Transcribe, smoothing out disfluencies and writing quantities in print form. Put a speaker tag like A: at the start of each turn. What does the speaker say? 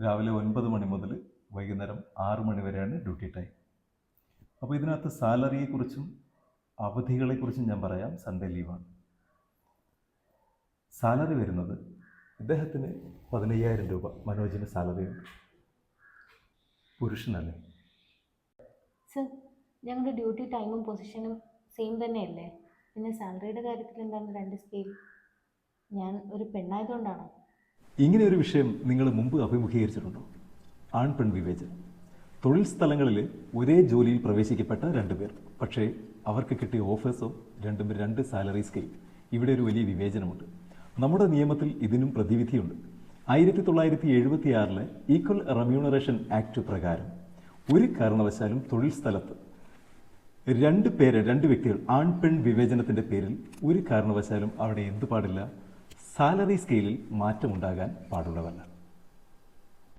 A: രാവിലെ 9 മണി മുതൽ വൈകുന്നേരം 6 മണി വരെയാണ് ഡ്യൂട്ടി ടൈം. അപ്പോൾ ഇതിനകത്ത് സാലറിയെക്കുറിച്ചും അവധികളെക്കുറിച്ചും ഞാൻ പറയാം. സൺഡേ ലീവാണ്. സാലറി വരുന്നത് ഇദ്ദേഹത്തിന് 15,000 രൂപ മനോജിന് സാലറി ഉണ്ട്. പുരുഷനല്ലേ?
B: സർ, ഞങ്ങളുടെ ഡ്യൂട്ടി ടൈമും പൊസിഷനും സെയിം തന്നെയല്ലേ? പിന്നെ സാലറിയുടെ കാര്യത്തിൽ എന്താണ് 2 സ്കെയിൽ? ഞാൻ ഒരു പെണ്ണായതുകൊണ്ടാണോ?
A: ഇങ്ങനെ ഒരു വിഷയം നിങ്ങൾ മുമ്പ് അഭിമുഖീകരിച്ചിട്ടുണ്ടോ? ആൺ പെൺ വിവേചനം. തൊഴിൽ സ്ഥലങ്ങളിൽ ഒരേ ജോലിയിൽ പ്രവേശിക്കപ്പെട്ട 2 പേർ, പക്ഷേ അവർക്ക് കിട്ടിയ ഓഫേഴ്സോ 2 സാലറി സ്കെയിൽ. ഇവിടെ ഒരു വലിയ വിവേചനമുണ്ട്. നമ്മുടെ നിയമത്തിൽ ഇതിനും പ്രതിവിധിയുണ്ട്. 1976 ഈക്വൽ റെമ്യൂണറേഷൻ ആക്ട് പ്രകാരം ഒരു കാരണവശാലും തൊഴിൽ സ്ഥലത്ത് 2 വ്യക്തികൾ ആൺ പെൺ വിവേചനത്തിൻ്റെ പേരിൽ ഒരു കാരണവശാലും അവിടെ എന്ത് പാടില്ല? സാലറി സ്കെയിലിൽ മാറ്റമുണ്ടാകാൻ പാടുള്ളതല്ല.